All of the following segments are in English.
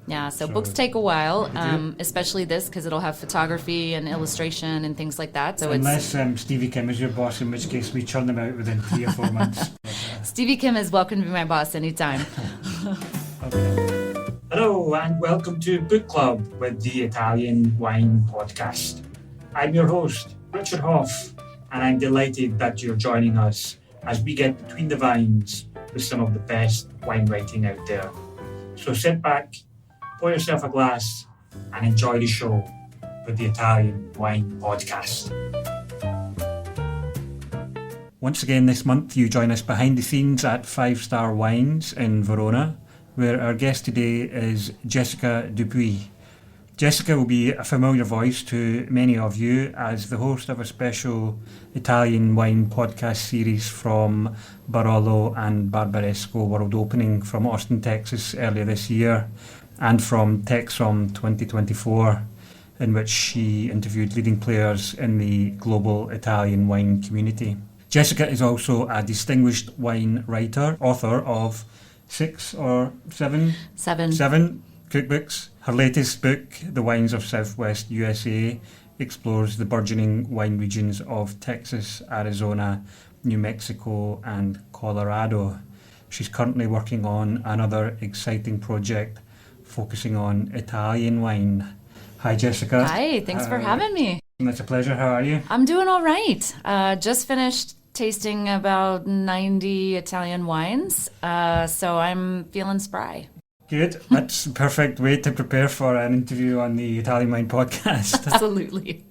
Yeah, so books take a while, especially this, because it'll have photography and illustration and things like that. So Unless Stevie Kim is your boss, in which case we churn them out within 3 or 4 months. Stevie Kim is welcome to be my boss anytime. Okay. Hello and welcome to Book Club with the Italian Wine Podcast. I'm your host, Richard Hough, and I'm delighted that you're joining us as we get between the vines with some of the best wine writing out there. So sit back, pour yourself a glass, and enjoy the show with the Italian Wine Podcast. Once again this month, you join us behind the scenes at 5 Star Wines in Verona, where our guest today is Jessica Dupuy. Jessica will be a familiar voice to many of you as the host of a special Italian wine podcast series from Barolo and Barbaresco World Opening from Austin, Texas earlier this year, and from Texom 2024, in which she interviewed leading players in the global Italian wine community. Jessica is also a distinguished wine writer, author of 6 or 7 cookbooks. Her latest book, The Wines of Southwest USA, explores the burgeoning wine regions of Texas, Arizona, New Mexico and Colorado. She's currently working on another exciting project focusing on Italian wine. Hi, Jessica. Hi, thanks for having me. It's a pleasure. How are you? I'm doing all right. Just finished tasting about 90 Italian wines, so I'm feeling spry. Good. That's a perfect way to prepare for an interview on the Italian Wine Podcast. Absolutely.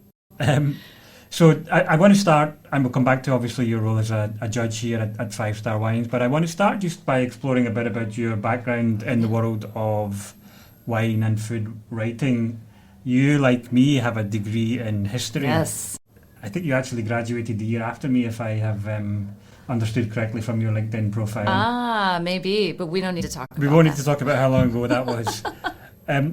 So I want to start, and we'll come back to obviously your role as a judge here at 5 Star Wines, but I want to start just by exploring a bit about your background in the world of wine and food writing. You, like me, have a degree in history. Yes. I think you actually graduated the year after me, if I have understood correctly from your LinkedIn profile. Maybe, but we don't need to talk about that. We won't need to talk about how long ago that was.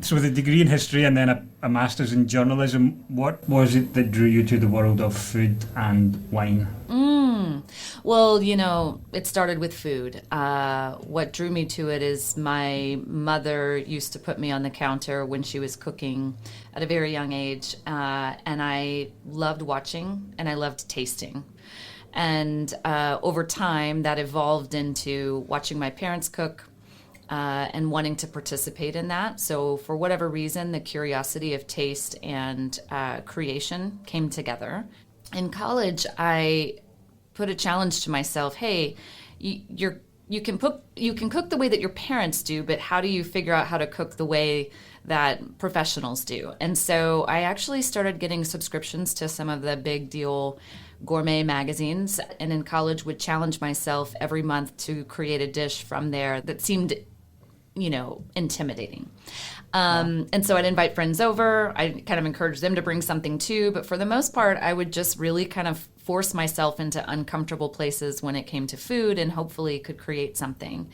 So with a degree in history and then a master's in journalism, what was it that drew you to the world of food and wine? Well, it started with food. What drew me to it is my mother used to put me on the counter when she was cooking at a very young age, and I loved watching and I loved tasting. And over time, that evolved into watching my parents cook and wanting to participate in that. So for whatever reason, the curiosity of taste and creation came together. In college, I put a challenge to myself. Hey, you can cook the way that your parents do, but how do you figure out how to cook the way that professionals do? And so I actually started getting subscriptions to some of the big deal gourmet magazines, and in college would challenge myself every month to create a dish from there that seemed intimidating. And so I'd invite friends over. I kind of encourage them to bring something too. But for the most part, I would just really kind of force myself into uncomfortable places when it came to food and hopefully could create something.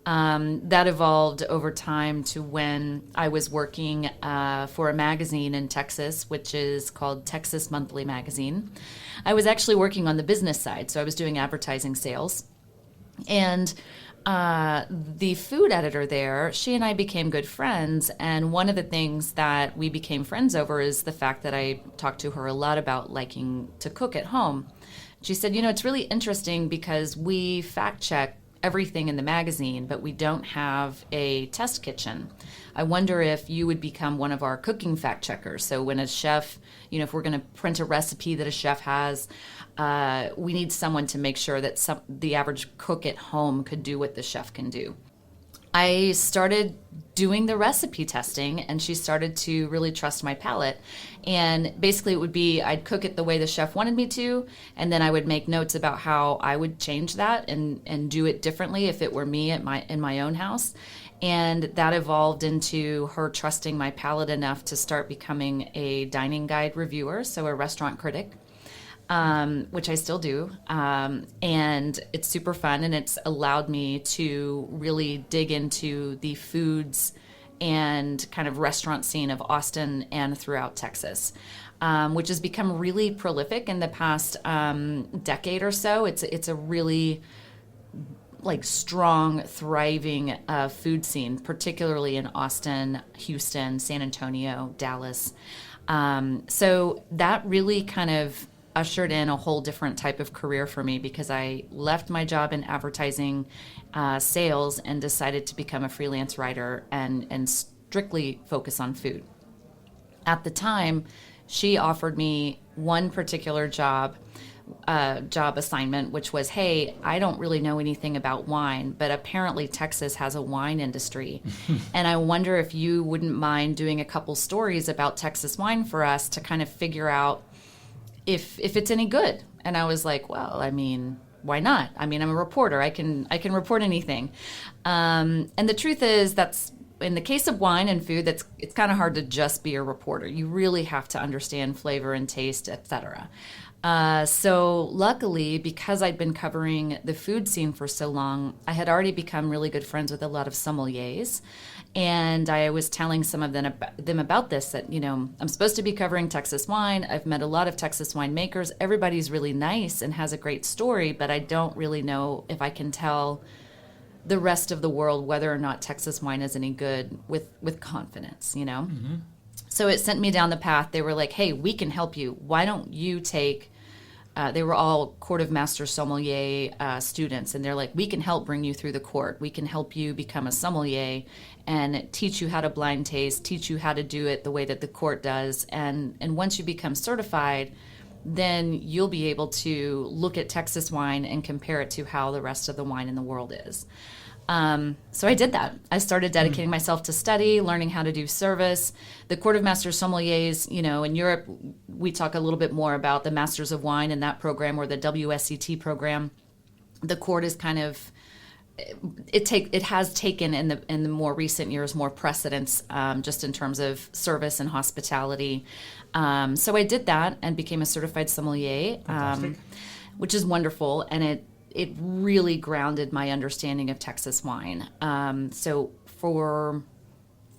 That evolved over time to when I was working for a magazine in Texas, which is called Texas Monthly Magazine. I was actually working on the business side, so I was doing advertising sales. And the food editor there, she and I became good friends, and one of the things that we became friends over is the fact that I talked to her a lot about liking to cook at home. She said, it's really interesting because we fact check everything in the magazine, but we don't have a test kitchen. I wonder if you would become one of our cooking fact checkers. So when a chef, if we're going to print a recipe that a chef has, we need someone to make sure that the average cook at home could do what the chef can do. I started doing the recipe testing, and she started to really trust my palate. And basically it would be I'd cook it the way the chef wanted me to, and then I would make notes about how I would change that and do it differently if it were me in my own house. And that evolved into her trusting my palate enough to start becoming a dining guide reviewer, so a restaurant critic. Which I still do, and it's super fun, and it's allowed me to really dig into the foods and kind of restaurant scene of Austin and throughout Texas, which has become really prolific in the past decade or so. It's a really like strong, thriving food scene, particularly in Austin, Houston, San Antonio, Dallas. So that really kind of ushered in a whole different type of career for me, because I left my job in advertising sales and decided to become a freelance writer and strictly focus on food. At the time, she offered me one particular job assignment, which was, hey, I don't really know anything about wine, but apparently Texas has a wine industry. And I wonder if you wouldn't mind doing a couple stories about Texas wine for us to kind of figure out if it's any good. And I was like, well, I mean, why not? I mean, I'm a reporter. I can report anything. And the truth is, that's in the case of wine and food, it's kind of hard to just be a reporter. You really have to understand flavor and taste, etc. So luckily, because I'd been covering the food scene for so long, I had already become really good friends with a lot of sommeliers. And I was telling some of them about this, that, you know, I'm supposed to be covering Texas wine. I've met a lot of Texas winemakers. Everybody's really nice and has a great story, but I don't really know if I can tell the rest of the world whether or not Texas wine is any good with confidence, you know? Mm-hmm. So it sent me down the path. They were like, hey, we can help you. Why don't you take... they were all Court of Master Sommelier students, and they're like, we can help bring you through the court. We can help you become a sommelier and teach you how to blind taste, teach you how to do it the way that the court does. And once you become certified, then you'll be able to look at Texas wine and compare it to how the rest of the wine in the world is. So I did that. I started dedicating myself to study, learning how to do service. The Court of Master Sommeliers, you know, in Europe, we talk a little bit more about the Masters of Wine in that program, or the WSET program. The court is kind of, it has taken in the more recent years more precedence, just in terms of service and hospitality. So I did that and became a certified sommelier, which is wonderful, and it really grounded my understanding of Texas wine. So for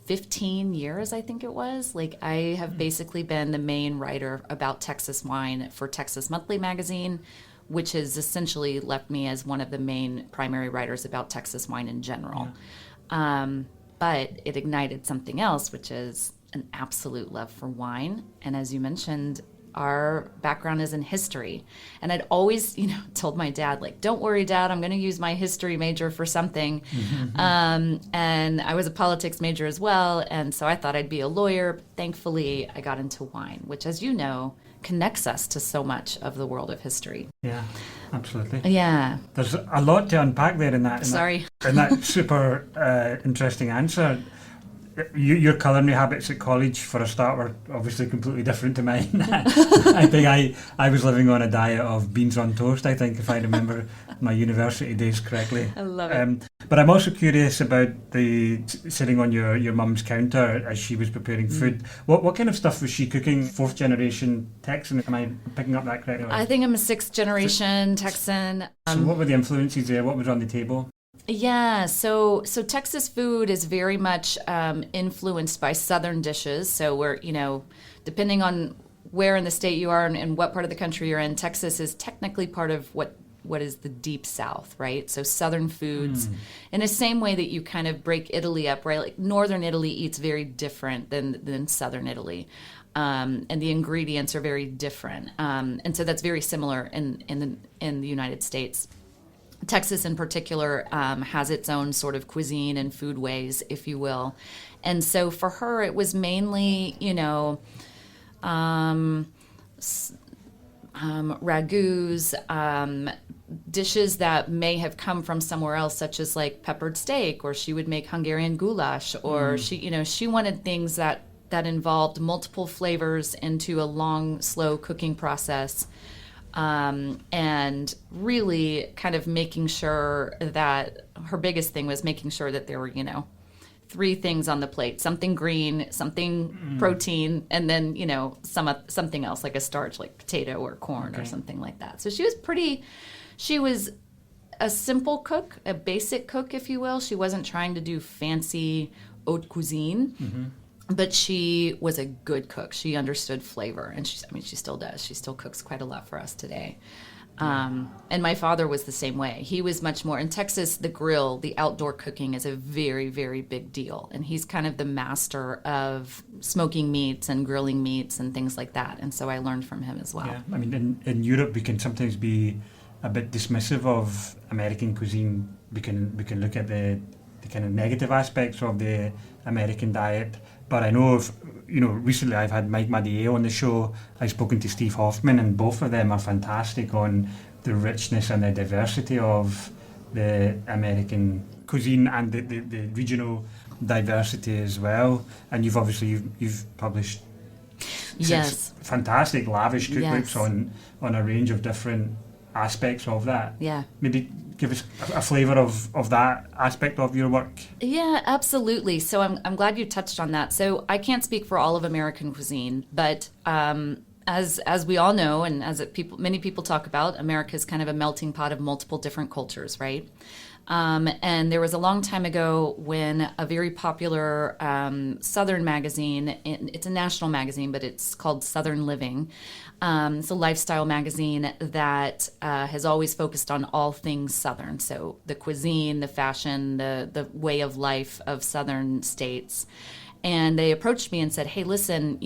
15 years, I think it was, like, I have basically been the main writer about Texas wine for Texas Monthly magazine, which has essentially left me as one of the main primary writers about Texas wine in general. Yeah. But it ignited something else, which is an absolute love for wine. And as you mentioned, our background is in history. And I'd always, you know, told my dad, like, don't worry, Dad, I'm going to use my history major for something. Mm-hmm. And I was a politics major as well. And so I thought I'd be a lawyer. Thankfully, I got into wine, which, as you know, connects us to so much of the world of history. Yeah, absolutely. Yeah. There's a lot to unpack there in that. In that super interesting answer. Your culinary habits at college, for a start, were obviously completely different to mine. I think I was living on a diet of beans on toast, I think, if I remember my university days correctly. I love it. But I'm also curious about the sitting on your mum's counter as she was preparing food. What kind of stuff was she cooking? Fourth generation Texan, am I picking up that correctly? I think I'm a sixth generation Texan. So what were the influences there? What was on the table? Yeah, so Texas food is very much influenced by Southern dishes. So we're, you know, depending on where in the state you are and what part of the country you're in, Texas is technically part of what is the deep South, right? So Southern foods, in the same way that you kind of break Italy up, right? Like Northern Italy eats very different than Southern Italy. And the ingredients are very different. And so that's very similar in the United States. Texas in particular has its own sort of cuisine and food ways, if you will. And so for her, it was mainly, you know, ragouts, dishes that may have come from somewhere else, such as like peppered steak, or she would make Hungarian goulash, or she wanted things that involved multiple flavors into a long, slow cooking process. And really kind of making sure that her biggest thing was making sure that there were, you know, 3 things on the plate: something green, something protein, and then, you know, something else like a starch, like potato or corn or something like that. So she was a simple cook, a basic cook, if you will. She wasn't trying to do fancy haute cuisine. Mm-hmm. But she was a good cook. She understood flavor, and she still does. She still cooks quite a lot for us today. And my father was the same way. He was much more in Texas. The grill, the outdoor cooking is a very, very big deal. And he's kind of the master of smoking meats and grilling meats and things like that. And so I learned from him as well. Yeah, I mean, in Europe, we can sometimes be a bit dismissive of American cuisine. We can look at the kind of negative aspects of the American diet. But I know recently I've had Mike Madaio on the show. I've spoken to Steve Hoffmann, and both of them are fantastic on the richness and the diversity of the American cuisine and the regional diversity as well. And you've published Yes. fantastic, lavish cookbooks Yes. on a range of different aspects of that. Yeah. Maybe give us a flavour of that aspect of your work. Yeah, absolutely. So I'm glad you touched on that. So I can't speak for all of American cuisine, but as we all know, and as many people talk about, America is kind of a melting pot of multiple different cultures, right? And there was a long time ago when a very popular Southern magazine, it's a national magazine, but it's called Southern Living. It's a lifestyle magazine that has always focused on all things Southern. So the cuisine, the fashion, the way of life of Southern states. And they approached me and said, hey, listen,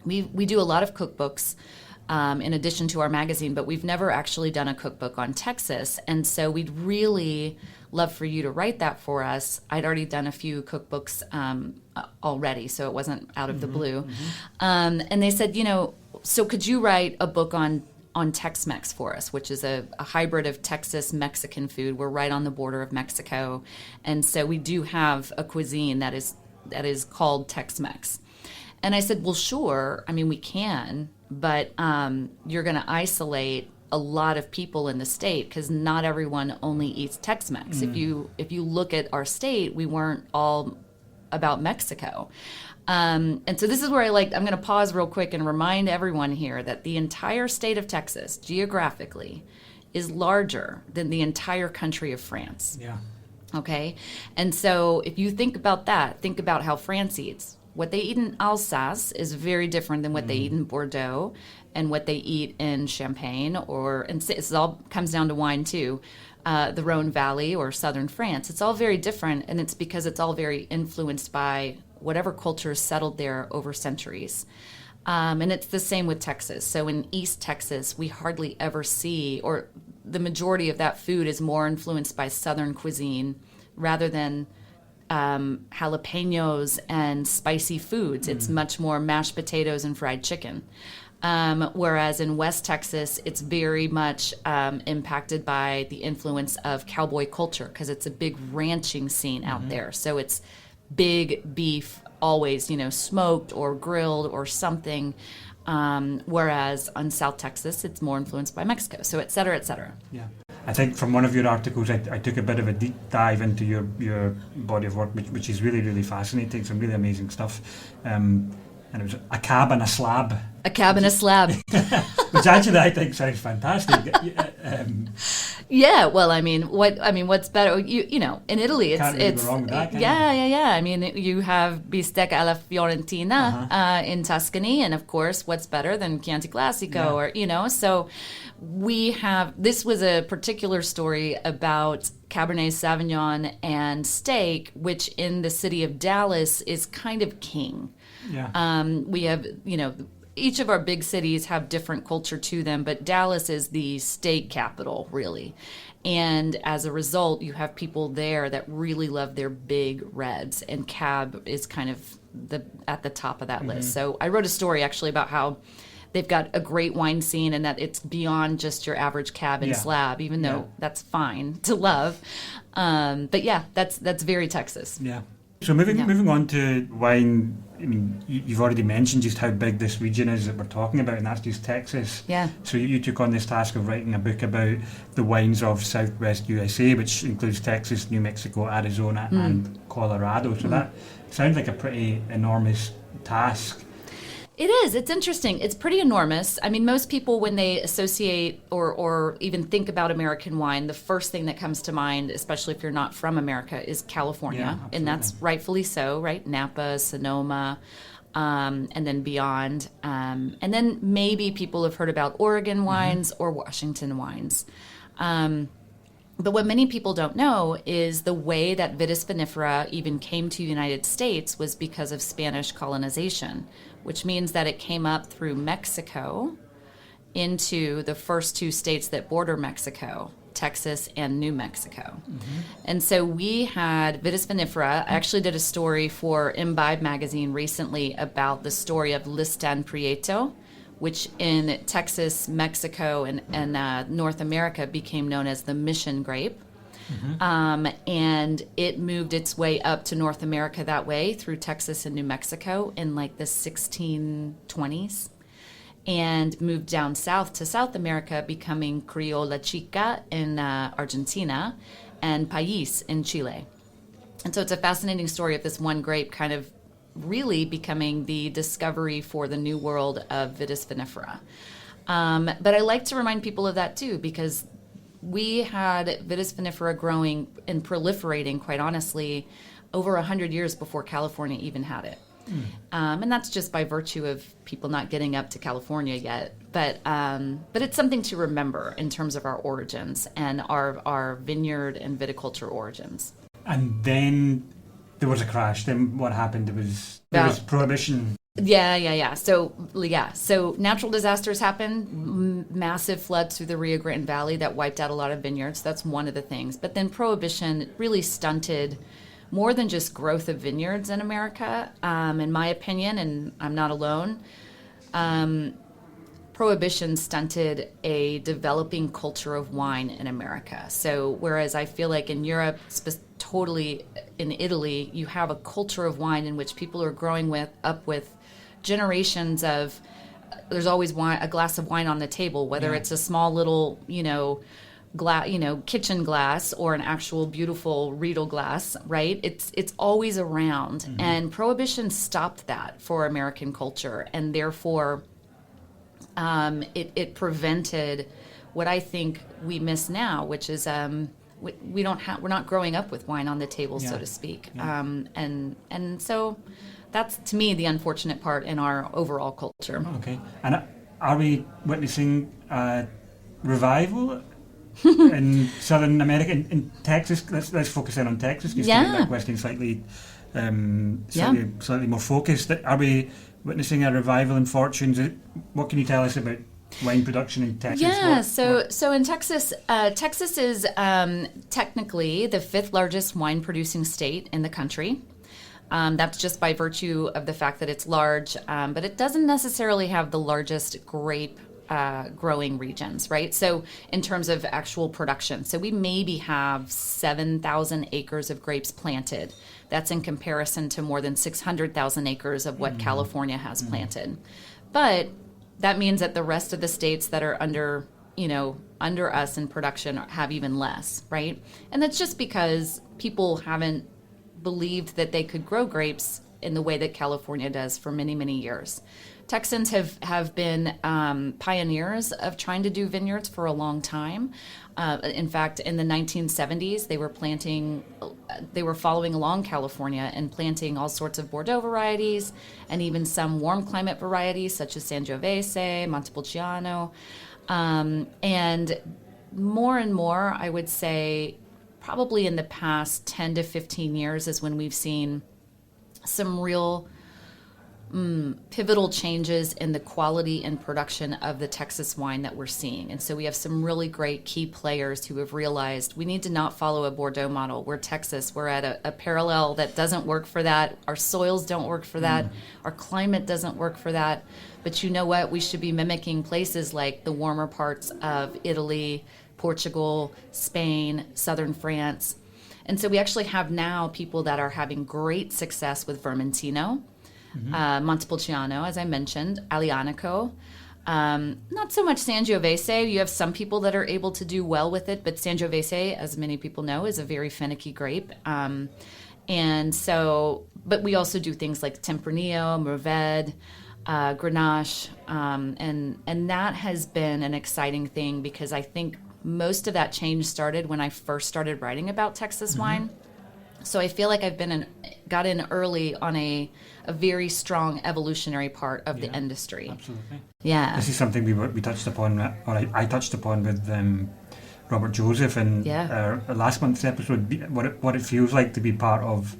we do a lot of cookbooks in addition to our magazine, but we've never actually done a cookbook on Texas. And so we'd really love for you to write that for us. I'd already done a few cookbooks already, so it wasn't out of the blue. And they said, so could you write a book on Tex-Mex for us, which is a hybrid of Texas Mexican food. We're right on the border of Mexico. And so we do have a cuisine that is called Tex-Mex. And I said, well, sure. I mean, we can, but you're going to isolate a lot of people in the state because not everyone only eats Tex-Mex. If you look at our state, we weren't all about Mexico. And so this is where I'm going to pause real quick and remind everyone here that the entire state of Texas, geographically, is larger than the entire country of France. Yeah. Okay? And so if you think about that, think about how France eats. What they eat in Alsace is very different than what they eat in Bordeaux and what they eat in Champagne, and it all comes down to wine too. The Rhone Valley or southern France. It's all very different, and it's because it's all very influenced by whatever culture is settled there over centuries. And it's the same with Texas. So in East Texas, we hardly ever see, or the majority of that food is more influenced by southern cuisine rather than jalapenos and spicy foods. It's much more mashed potatoes and fried chicken. Whereas in West Texas, it's very much impacted by the influence of cowboy culture because it's a big ranching scene out there. So it's big beef, always, smoked or grilled or something. Whereas on South Texas, it's more influenced by Mexico. So et cetera, et cetera. Yeah. I think from one of your articles, I took a bit of a deep dive into your body of work, which is really, really fascinating. Some really amazing stuff. And it was a cab and a slab. A cab and a slab. Which actually I think sounds fantastic. Yeah, well, what's better? In Italy, it's go wrong with that, yeah. I mean, you have bistecca alla Fiorentina in Tuscany, and of course, what's better than Chianti Classico, So this was a particular story about Cabernet Sauvignon and steak, which in the city of Dallas is kind of king. Yeah. We have, each of our big cities have different culture to them, but Dallas is the steak capital, really. And as a result, you have people there that really love their big reds, and Cab is kind of at the top of that list. So I wrote a story actually about how they've got a great wine scene and that it's beyond just your average Cab and slab, even though that's fine to love. But yeah, that's very Texas. Yeah. So moving on to wine, I mean, you've already mentioned just how big this region is that we're talking about, and that's just Texas. Yeah. So you took on this task of writing a book about the wines of Southwest USA, which includes Texas, New Mexico, Arizona, and Colorado. So that sounds like a pretty enormous task. It is. It's interesting. It's pretty enormous. I mean, most people, when they associate or even think about American wine, the first thing that comes to mind, especially if you're not from America, is California. Yeah, and that's rightfully so, right? Napa, Sonoma. and then beyond. And then maybe people have heard about Oregon wines or Washington wines. But what many people don't know is the way that Vitis vinifera even came to the United States was because of Spanish colonization, which means that it came up through Mexico into the first two states that border Mexico, Texas and New Mexico. And so we had Vitis vinifera. I actually did a story for Imbibe magazine recently about the story of Listan Prieto, which in Texas, Mexico, and North America became known as the Mission grape. And it moved its way up to North America that way through Texas and New Mexico in like the 1620s, and moved down south to South America, becoming Criolla Chica in Argentina and País in Chile. And so it's a fascinating story of this one grape kind of really becoming the discovery for the new world of Vitis vinifera. But I like to remind people of that too, because we had Vitis vinifera growing and proliferating, quite honestly, over 100 years before California even had it. And that's just by virtue of people not getting up to California yet. But it's something to remember in terms of our origins and our vineyard and viticulture origins. And then there was a crash. Then what happened? There was prohibition. Yeah. So natural disasters happen, massive floods through the Rio Grande Valley that wiped out a lot of vineyards. That's one of the things. But then prohibition really stunted more than just growth of vineyards in America, in my opinion, and I'm not alone. Prohibition stunted a developing culture of wine in America. So whereas I feel like in Europe, totally in Italy, you have a culture of wine in which people are growing up with generations of, there's always a glass of wine on the table, whether it's a small little, kitchen glass or an actual beautiful Riedel glass, right? It's always around. And Prohibition stopped that for American culture, and therefore it prevented what I think we miss now, which is we're not growing up with wine on the table, so to speak. And so that's, to me, the unfortunate part in our overall culture. Okay. And are we witnessing a revival in Southern America, in Texas? Let's focus in on Texas, just to get that question slightly more focused. Are we witnessing a revival in fortunes? What can you tell us about wine production in Texas? Yeah, so in Texas, Texas is technically the fifth largest wine producing state in the country. That's just by virtue of the fact that it's large, but it doesn't necessarily have the largest grape growing regions, right? So in terms of actual production, so we maybe have 7,000 acres of grapes planted. That's in comparison to more than 600,000 acres of what California has planted. But that means that the rest of the states that are under us in production have even less, right? And that's just because people haven't believed that they could grow grapes in the way that California does for many, many years. Texans have been pioneers of trying to do vineyards for a long time. In fact, in the 1970s, they were following along California and planting all sorts of Bordeaux varieties and even some warm climate varieties such as Sangiovese, Montepulciano. And more, I would say, probably in the past 10 to 15 years is when we've seen some real pivotal changes in the quality and production of the Texas wine that we're seeing. And so we have some really great key players who have realized we need to not follow a Bordeaux model. We're Texas. We're at a parallel that doesn't work for that. Our soils don't work for that. Our climate doesn't work for that. But you know what? We should be mimicking places like the warmer parts of Italy, Portugal, Spain, southern France. And so we actually have now people that are having great success with Vermentino, Montepulciano, as I mentioned, Aglianico. Not so much Sangiovese. You have some people that are able to do well with it, but Sangiovese, as many people know, is a very finicky grape. And so, but we also do things like Tempranillo, Mourvèdre, Grenache, and that has been an exciting thing because I think most of that change started when I first started writing about Texas wine. So I feel like I've got in early on a very strong evolutionary part of the industry. Absolutely. Yeah. This is something we touched upon, or I touched upon with Robert Joseph in our last month's episode, what it feels like to be part of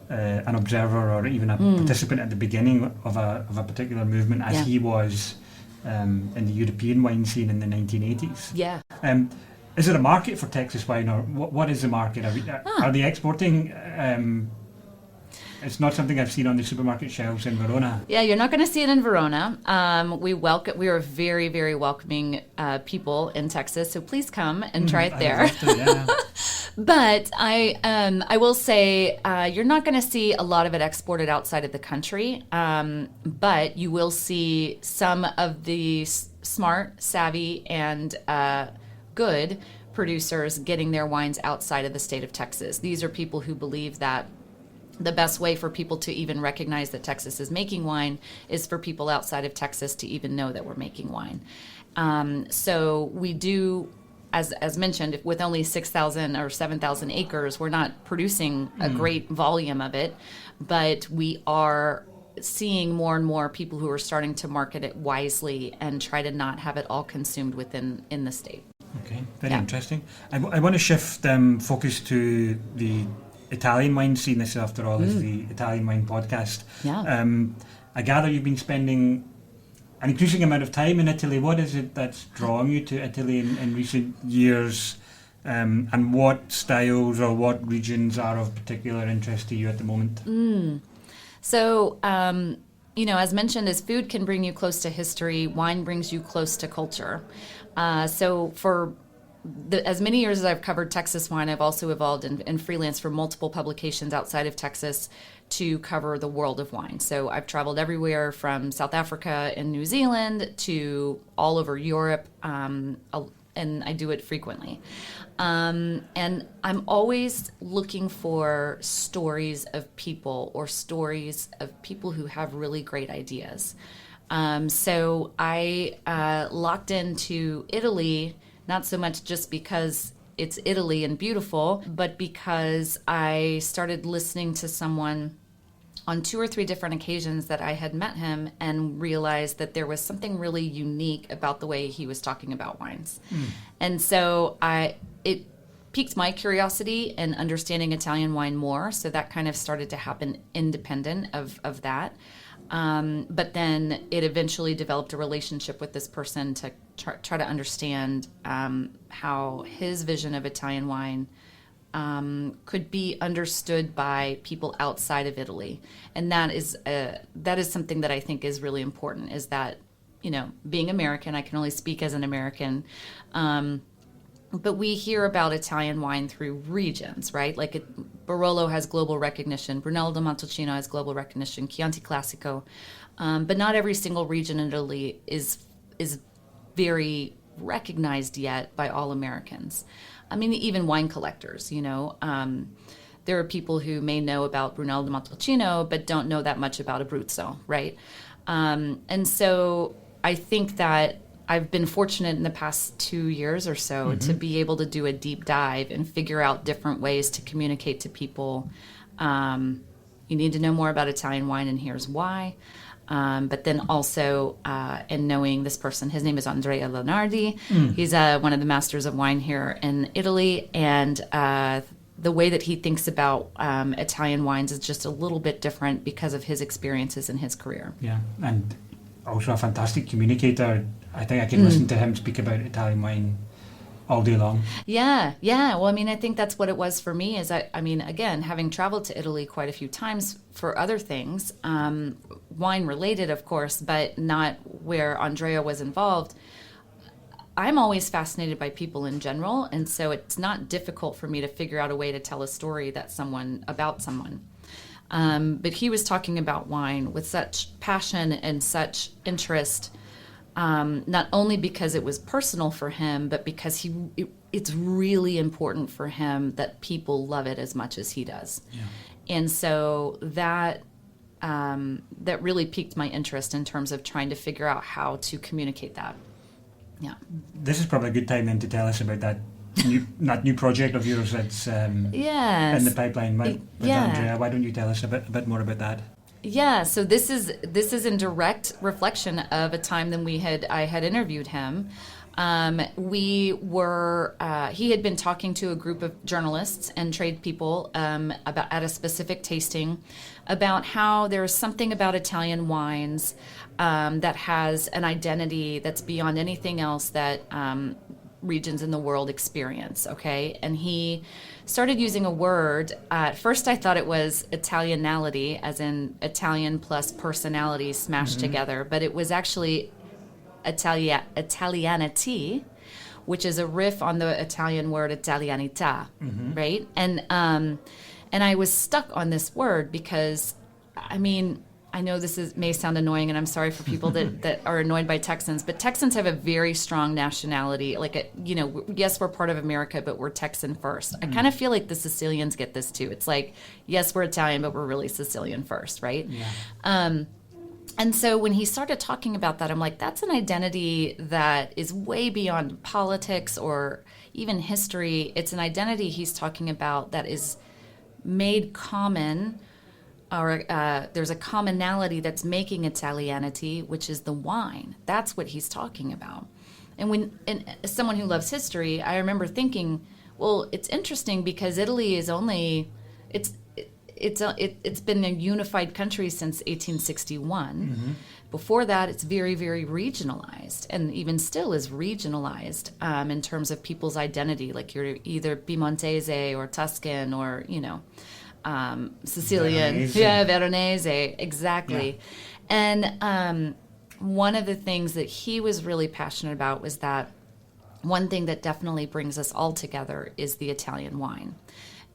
an observer or even a participant at the beginning of a particular movement, as he was in the European wine scene in the 1980s. Yeah. Is there a market for Texas wine, or what is the market? Are they exporting? It's not something I've seen on the supermarket shelves in Verona. Yeah, you're not going to see it in Verona. We are very, very welcoming people in Texas, so please come and try it there. But I will say you're not going to see a lot of it exported outside of the country, but you will see some of the smart, savvy, and good producers getting their wines outside of the state of Texas. These are people who believe that the best way for people to even recognize that Texas is making wine is for people outside of Texas to even know that we're making wine. So we do, as mentioned, with only 6,000 or 7,000 acres, we're not producing a great volume of it, but we are seeing more and more people who are starting to market it wisely and try to not have it all consumed in the state. Okay, very interesting. I want to shift focus to the Italian wine scene. This, after all, is the Italian Wine Podcast. Yeah. I gather you've been spending an increasing amount of time in Italy. What is it that's drawing you to Italy in recent years? And what styles or what regions are of particular interest to you at the moment? So, as mentioned, as food can bring you close to history, wine brings you close to culture. So for as many years as I've covered Texas wine, I've also evolved and freelanced for multiple publications outside of Texas to cover the world of wine. So I've traveled everywhere from South Africa and New Zealand to all over Europe, and I do it frequently. And I'm always looking for stories of people or stories of people who have really great ideas. So I locked into Italy, not so much just because it's Italy and beautiful, but because I started listening to someone on 2 or 3 different occasions that I had met him and realized that there was something really unique about the way he was talking about wines. And so it piqued my curiosity in understanding Italian wine more. So that kind of started to happen independent of that. But then it eventually developed a relationship with this person to try to understand how his vision of Italian wine could be understood by people outside of Italy. And that is something that I think is really important, is that, being American, I can only speak as an American, but we hear about Italian wine through regions, right? Like Barolo has global recognition, Brunello di Montalcino has global recognition, Chianti Classico, but not every single region in Italy is very recognized yet by all Americans. I mean, even wine collectors, there are people who may know about Brunello di Montalcino, but don't know that much about Abruzzo, right? And so I think that I've been fortunate in the past 2 years or so to be able to do a deep dive and figure out different ways to communicate to people. You need to know more about Italian wine, and here's why. But then also in knowing this person, his name is Andrea Lonardi. He's one of the masters of wine here in Italy, and the way that he thinks about Italian wines is just a little bit different because of his experiences in his career. Yeah, and also a fantastic communicator. I think I can listen to him speak about Italian wine all day long. Yeah. Well, I mean, I think that's what it was for me. Is I mean, again, having traveled to Italy quite a few times for other things, wine related, of course, but not where Andrea was involved. I'm always fascinated by people in general, and so it's not difficult for me to figure out a way to tell a story about someone. But he was talking about wine with such passion and such interest. Not only because it was personal for him, but because it's really important for him that people love it as much as he does. Yeah. And so that really piqued my interest in terms of trying to figure out how to communicate that. Yeah. This is probably a good time then to tell us about that that new project of yours that's Yes. in the pipeline with Yeah. Andrea. Why don't you tell us a bit more about that? Yeah, so this is in direct reflection of a time that I had interviewed him. He had been talking to a group of journalists and trade people about at a specific tasting about how there's something about Italian wines that has an identity that's beyond anything else that regions in the world experience, okay? And he started using a word. At first I thought it was Italianality, as in Italian plus personality smashed together, but it was actually Italianity, which is a riff on the Italian word Italianità, right? And I was stuck on this word because, I mean, I know may sound annoying, and I'm sorry for people that are annoyed by Texans, but Texans have a very strong nationality. Yes, we're part of America, but we're Texan first. I kind of feel like the Sicilians get this too. It's like, yes, we're Italian, but we're really Sicilian first, right? Yeah. And so when he started talking about that, I'm like, that's an identity that is way beyond politics or even history. It's an identity he's talking about that is made common, or there's a commonality that's making Italianity, which is the wine. That's what he's talking about. And as someone who loves history, I remember thinking, well, it's interesting because Italy is only, it's been a unified country since 1861. Before that, it's very, very regionalized, and even still is regionalized in terms of people's identity. Like you're either Piemontese or Tuscan or, Sicilian. Veronese. Yeah, Veronese, exactly. Yeah. And one of the things that he was really passionate about was that one thing that definitely brings us all together is the Italian wine.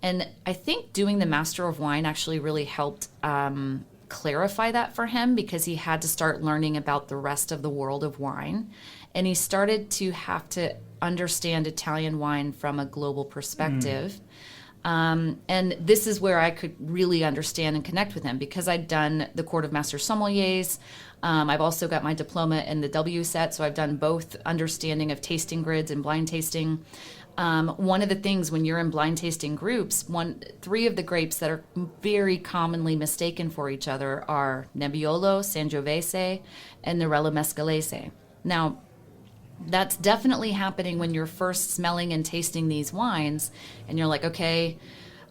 And I think doing the Master of Wine actually really helped clarify that for him, because he had to start learning about the rest of the world of wine. And he started to have to understand Italian wine from a global perspective. And this is where I could really understand and connect with him, because I'd done the Court of Master Sommeliers. I've also got my diploma in the WSET, so I've done both understanding of tasting grids and blind tasting. One of the things when you're in blind tasting groups, 3 of the grapes that are very commonly mistaken for each other are Nebbiolo, Sangiovese, and Nerello Mescalese. Now, that's definitely happening when you're first smelling and tasting these wines, and you're like, okay,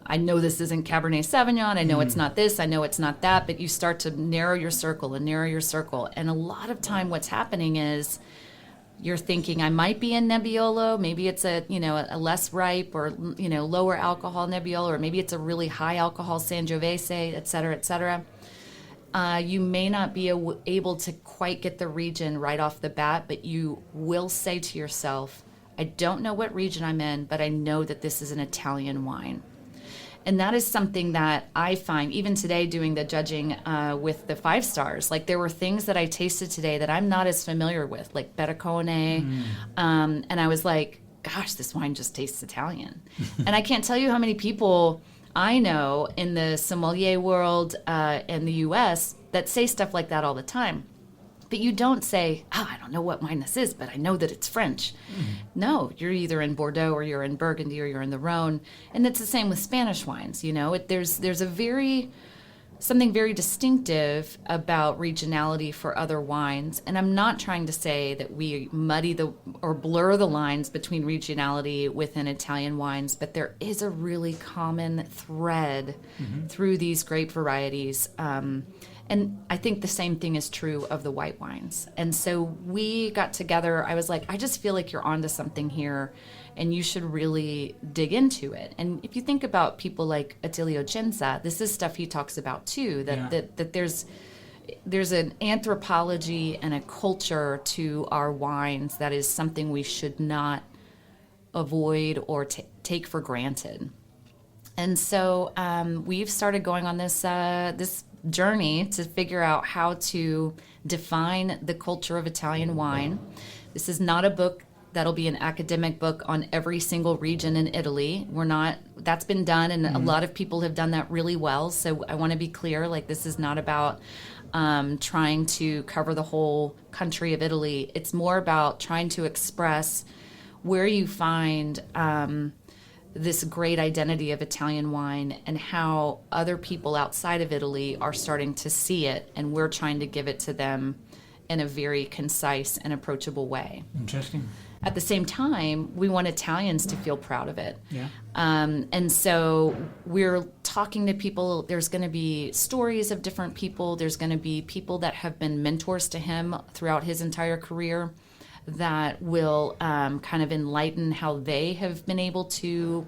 I know this isn't Cabernet Sauvignon, I know it's not this, I know it's not that, but you start to narrow your circle. And a lot of time what's happening is you're thinking, I might be in Nebbiolo, maybe it's a less ripe or, lower alcohol Nebbiolo, or maybe it's a really high alcohol Sangiovese, et cetera, et cetera. You may not be able to quite get the region right off the bat, but you will say to yourself, I don't know what region I'm in, but I know that this is an Italian wine. And that is something that I find, even today doing the judging with the 5 stars, like there were things that I tasted today that I'm not as familiar with, like Bericone. And I was like, gosh, this wine just tastes Italian. And I can't tell you how many people I know in the sommelier world in the U.S. that say stuff like that all the time. But you don't say, I don't know what wine this is, but I know that it's French. No, you're either in Bordeaux or you're in Burgundy or you're in the Rhone. And it's the same with Spanish wines. There's something very distinctive about regionality for other wines. And I'm not trying to say that we muddy or blur the lines between regionality within Italian wines, but there is a really common thread through these grape varieties. And I think the same thing is true of the white wines. And so we got together. I was like, I just feel like you're onto something here, and you should really dig into it. And if you think about people like Attilio Cenza, this is stuff he talks about too, that there's an anthropology and a culture to our wines that is something we should not avoid or take for granted. And so we've started going on this journey to figure out how to define the culture of Italian wine. This is not a book that'll be an academic book on every single region in Italy. That's been done, and a lot of people have done that really well. So I want to be clear, like, this is not about trying to cover the whole country of Italy. It's more about trying to express where you find this great identity of Italian wine and how other people outside of Italy are starting to see it, and we're trying to give it to them in a very concise and approachable way. Interesting. At the same time, we want Italians to feel proud of it. Yeah. And so we're talking to people. There's going to be stories of different people. There's going to be people that have been mentors to him throughout his entire career that will kind of enlighten how they have been able to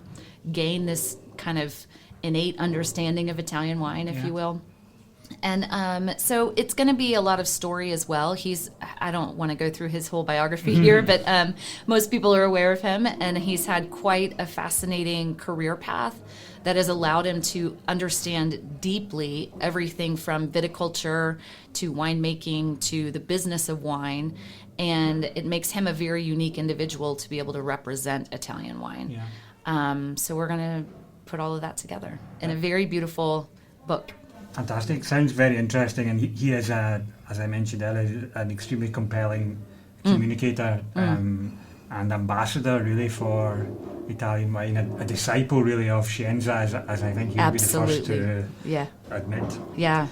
gain this kind of innate understanding of Italian wine, if you will. And so it's going to be a lot of story as well. I don't want to go through his whole biography here, but most people are aware of him, and he's had quite a fascinating career path that has allowed him to understand deeply everything from viticulture to winemaking to the business of wine. And it makes him a very unique individual to be able to represent Italian wine. Yeah. So we're going to put all of that together in a very beautiful book. Fantastic. Sounds very interesting. And he is, as I mentioned earlier, an extremely compelling communicator and ambassador, really, for Italian wine. A disciple, really, of Scienza, as I think you'll be the first to admit. Yeah.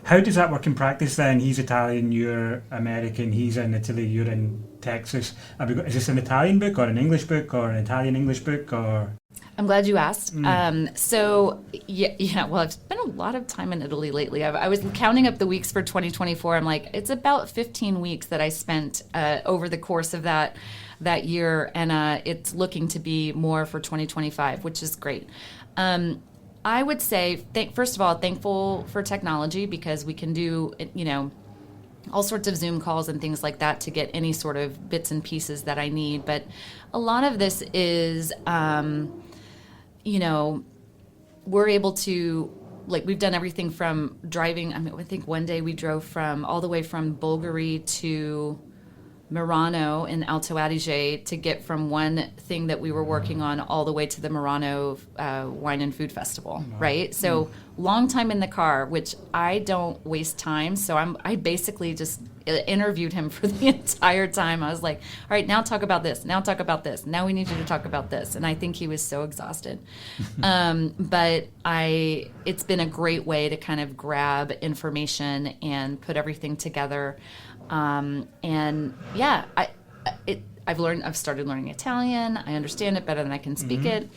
How does that work in practice then? He's Italian, you're American, he's in Italy, you're in Texas. Is this an Italian book or an English book or an Italian-English book? Or? I'm glad you asked. Well, I've spent a lot of time in Italy lately. I was counting up the weeks for 2024. I'm like, it's about 15 weeks that I spent over the course of that year, and it's looking to be more for 2025, which is great. I would say, first of all, thankful for technology because we can do, all sorts of Zoom calls and things like that to get any sort of bits and pieces that I need. But a lot of this is, we're able to, we've done everything from driving. I think one day we drove all the way from Bulgari to Murano in Alto Adige to get from one thing that we were working on all the way to the Murano Wine and Food Festival, right? So long time in the car, which I don't waste time. So I basically just interviewed him for the entire time. I was like, all right, now talk about this. Now talk about this. Now we need you to talk about this. And I think he was so exhausted. But it's been a great way to kind of grab information and put everything together. I've started learning Italian. I understand it better than I can speak it.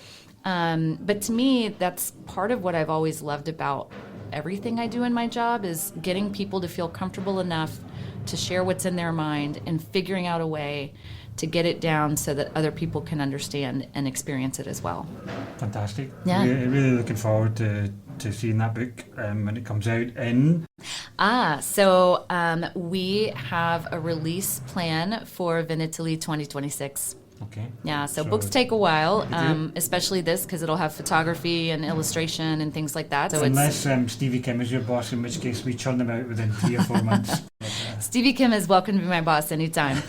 But to me, that's part of what I've always loved about everything I do in my job is getting people to feel comfortable enough to share what's in their mind and figuring out a way to get it down so that other people can understand and experience it as well. Fantastic. Yeah. Really looking forward to seeing that book when it comes out in... So we have a release plan for Vinitaly 2026. Okay. Yeah, so books take a while, especially this because it'll have photography and illustration and things like that. So unless Stevie Kim is your boss, in which case we churn them out within 3 or 4 months. Stevie Kim is welcome to be my boss anytime.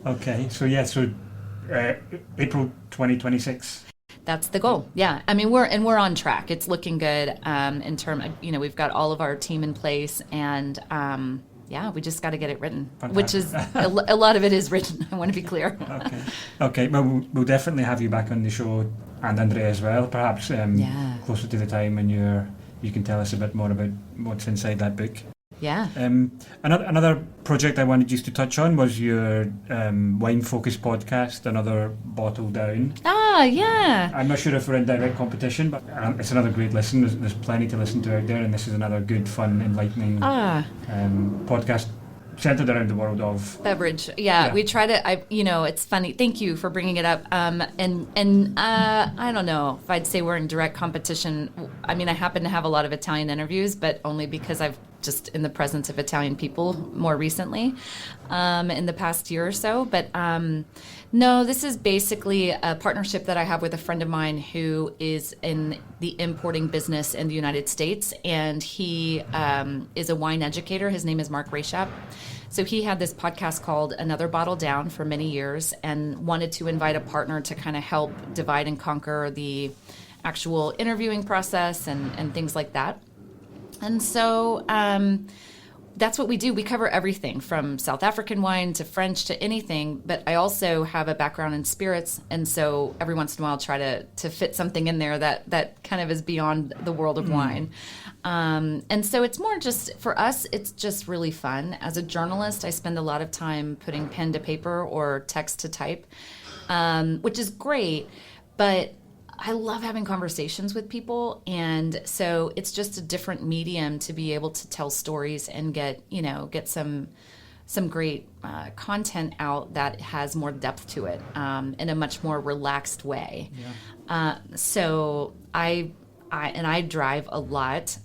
Okay, so April 2026. That's the goal. Yeah, I mean we're on track. It's looking good in terms of, we've got all of our team in place and. We just got to get it written, Fantastic. Which is a lot of it is written. I want to be clear. Okay. Well, we'll definitely have you back on the show, and Andrea as well, perhaps closer to the time when you can tell us a bit more about what's inside that book. Yeah. Another project I wanted you to touch on was your wine-focused podcast, Another Bottle Down. Yeah. I'm not sure if we're in direct competition, but it's another great listen. There's plenty to listen to out there, and this is another good, fun, enlightening podcast centered around the world of beverage. We try to. It's funny. Thank you for bringing it up. I don't know if I'd say we're in direct competition. I mean, I happen to have a lot of Italian interviews, but only because I've just in the presence of Italian people more recently, in the past year or so. But no, this is basically a partnership that I have with a friend of mine who is in the importing business in the United States, and he is a wine educator. His name is Mark Rayshap. So he had this podcast called Another Bottle Down for many years and wanted to invite a partner to kind of help divide and conquer the actual interviewing process and things like that. And so that's what we do. We cover everything from South African wine to French to anything. But I also have a background in spirits, and so every once in a while try to fit something in there that kind of is beyond the world of wine. And so it's more just, for us, it's just really fun. As a journalist, I spend a lot of time putting pen to paper or text to type, which is great. But I love having conversations with people, and so it's just a different medium to be able to tell stories and get some great content out that has more depth to it in a much more relaxed way. So I drive a lot,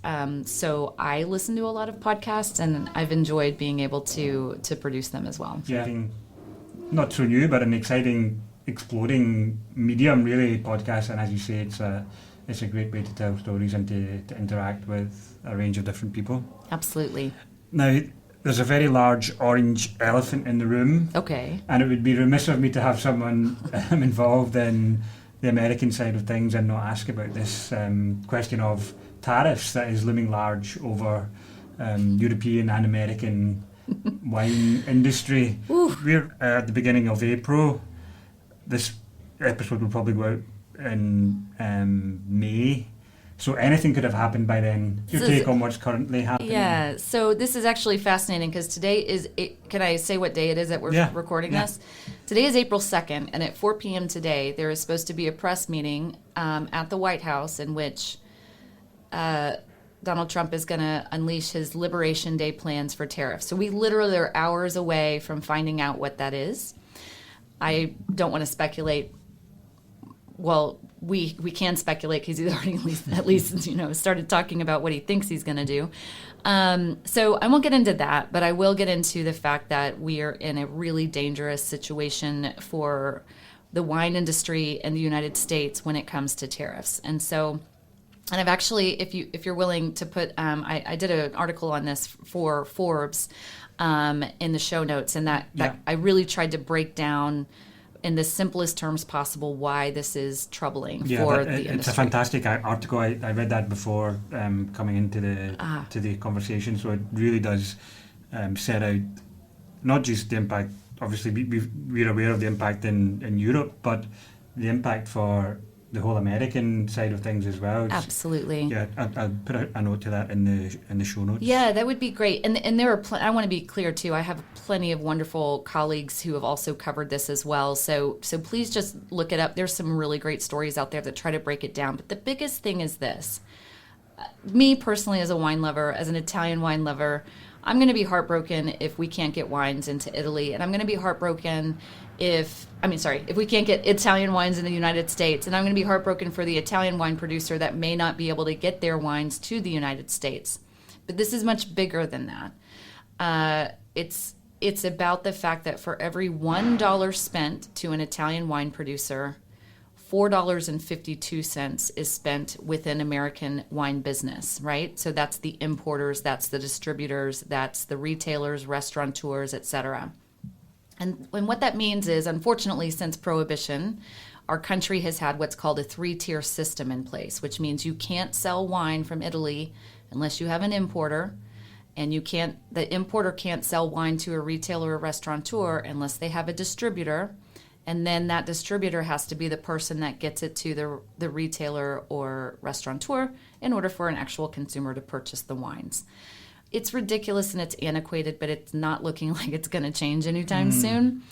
so I listen to a lot of podcasts, and I've enjoyed being able to produce them as well. Yeah, not so new, but an exciting, exploding medium, really, podcast. And as you say, it's a great way to tell stories and to interact with a range of different people. Absolutely. Now, there's a very large orange elephant in the room. Okay. And it would be remiss of me to have someone involved in the American side of things and not ask about this question of tariffs that is looming large over European and American wine industry. We're at the beginning of April. This episode will probably go out in May. So anything could have happened by then. Your take on what's currently happening? Yeah, so this is actually fascinating because today is, can I say what day it is that we're recording this? Today is April 2nd, and at 4 p.m. today, there is supposed to be a press meeting at the White House in which Donald Trump is going to unleash his Liberation Day plans for tariffs. So we literally are hours away from finding out what that is. I don't want to speculate. Well, we can speculate because he's already at least started talking about what he thinks he's going to do. So I won't get into that, but I will get into the fact that we are in a really dangerous situation for the wine industry in the United States when it comes to tariffs. And I've actually, if you're willing to put, I did an article on this for Forbes in the show notes, and that I really tried to break down in the simplest terms possible why this is troubling for the industry. It's a fantastic article. I read that before coming into the conversation, so it really does set out not just the impact. Obviously, we're aware of the impact in Europe, but the impact for the whole American side of things as well. Absolutely. Yeah, I'll put a note to that in the show notes. Yeah, that would be great. And there are I want to be clear too. I have plenty of wonderful colleagues who have also covered this as well. So please just look it up. There's some really great stories out there that try to break it down. But the biggest thing is this. Me personally, as a wine lover, as an Italian wine lover, I'm going to be heartbroken if we can't get wines into Italy, and I'm going to be heartbroken if we can't get Italian wines in the United States, and I'm going to be heartbroken for the Italian wine producer that may not be able to get their wines to the United States. But this is much bigger than that. It's about the fact that for every $1 spent to an Italian wine producer, $4.52 is spent within American wine business, right? So that's the importers, that's the distributors, that's the retailers, restaurateurs, etc. And what that means is, unfortunately, since Prohibition, our country has had what's called a 3-tier system in place, which means you can't sell wine from Italy unless you have an importer, and the importer can't sell wine to a retailer or restaurateur unless they have a distributor. And then that distributor has to be the person that gets it to the retailer or restaurateur in order for an actual consumer to purchase the wines. It's ridiculous and it's antiquated, but it's not looking like it's going to change anytime soon.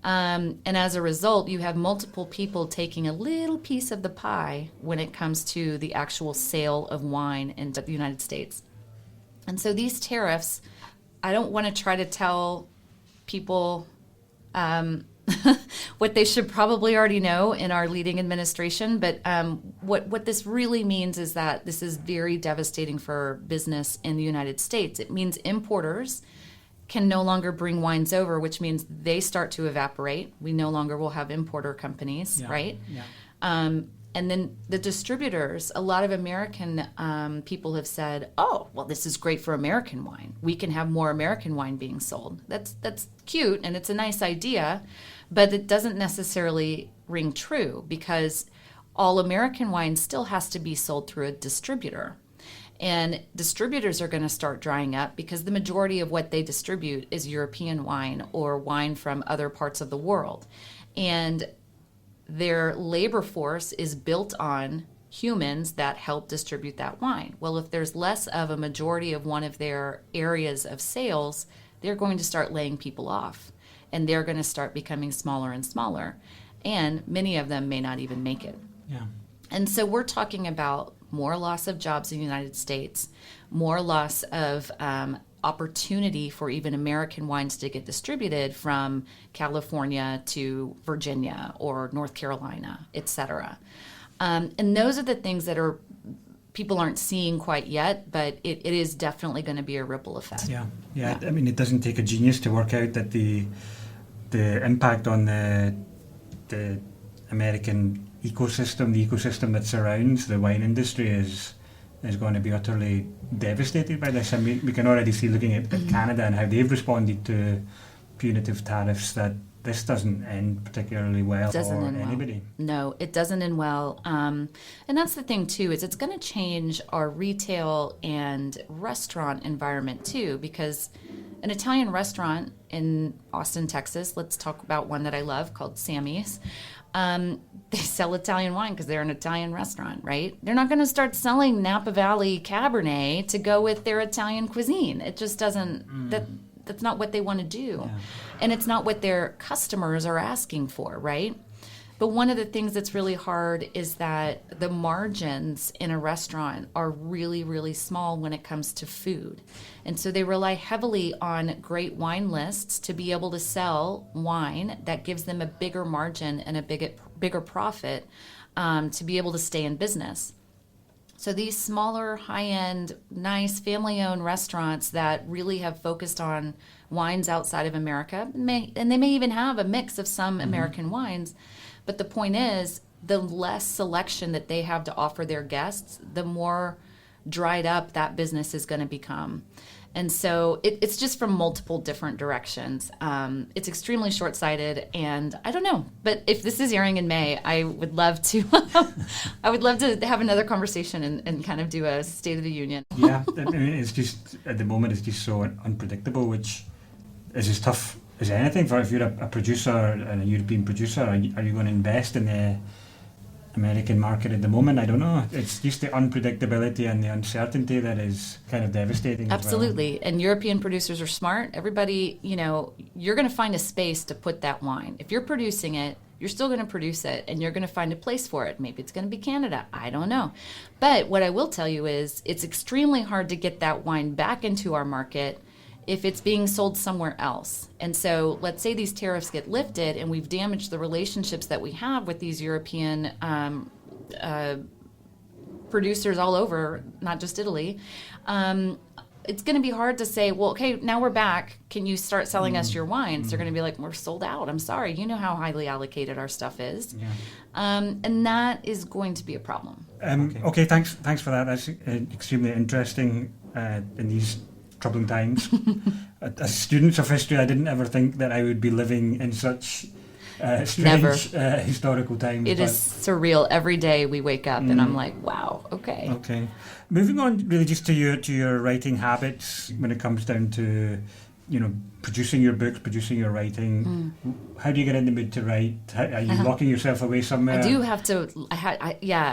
And as a result, you have multiple people taking a little piece of the pie when it comes to the actual sale of wine in the United States. And so these tariffs, I don't want to try to tell people what they should probably already know in our leading administration. But what this really means is that this is very devastating for business in the United States. It means importers can no longer bring wines over, which means they start to evaporate. We no longer will have importer companies, right? Yeah. And then the distributors, a lot of American people have said, oh, well, this is great for American wine. We can have more American wine being sold. That's cute, and it's a nice idea, but it doesn't necessarily ring true because all American wine still has to be sold through a distributor. And distributors are going to start drying up because the majority of what they distribute is European wine or wine from other parts of the world. And their labor force is built on humans that help distribute that wine. Well, if there's less of a majority of one of their areas of sales, they're going to start laying people off, and they're going to start becoming smaller and smaller. And many of them may not even make it. Yeah. And so we're talking about more loss of jobs in the United States, more loss of opportunity for even American wines to get distributed from California to Virginia or North Carolina, et cetera. And those are the things that people aren't seeing quite yet, but it is definitely going to be a ripple effect. Yeah. I mean, it doesn't take a genius to work out that the impact on the American ecosystem, the ecosystem that surrounds the wine industry is going to be utterly devastated by this. I mean, we can already see, looking at Canada and how they've responded to punitive tariffs, that this doesn't end particularly well for anybody. Well. No, it doesn't end well. And that's the thing, too, is it's going to change our retail and restaurant environment, too, because an Italian restaurant in Austin, Texas, let's talk about one that I love called Sammy's. They sell Italian wine because they're an Italian restaurant, right? They're not going to start selling Napa Valley Cabernet to go with their Italian cuisine. It just doesn't, that's not what they want to do. Yeah. And it's not what their customers are asking for, right? But one of the things that's really hard is that the margins in a restaurant are really, really small when it comes to food. And so they rely heavily on great wine lists to be able to sell wine that gives them a bigger margin and a bigger profit to be able to stay in business. So these smaller, high-end, nice, family-owned restaurants that really have focused on wines outside of America, and they may even have a mix of some American wines, but the point is, the less selection that they have to offer their guests, the more dried up that business is going to become. And so it's just from multiple different directions. It's extremely short-sighted, and I don't know. But if this is airing in May, I would love to. I would love to have another conversation and kind of do a State of the Union. Yeah, I mean, it's just at the moment it's just so unpredictable, which is as tough as anything. For if you're a producer and a European producer, are you going to invest in the American market at the moment? I don't know. It's just the unpredictability and the uncertainty that is kind of devastating. Absolutely. As well. And European producers are smart. Everybody, you're going to find a space to put that wine. If you're producing it, you're still going to produce it, and you're going to find a place for it. Maybe it's going to be Canada. I don't know. But what I will tell you is it's extremely hard to get that wine back into our market if it's being sold somewhere else. And so let's say these tariffs get lifted and we've damaged the relationships that we have with these European producers all over, not just Italy. It's going to be hard to say, well, okay, now we're back. Can you start selling us your wines? They're going to be like, we're sold out. I'm sorry. You know how highly allocated our stuff is. Yeah. And that is going to be a problem. Okay, thanks for that. That's extremely interesting in these troubling times. As students of history, I didn't ever think that I would be living in such strange historical times. It is surreal. Every day we wake up and I'm like, wow, okay. Okay. Moving on really just to your writing habits when it comes down to, producing your books, producing your writing. How do you get in the mood to write? Are you locking yourself away somewhere? I do have to,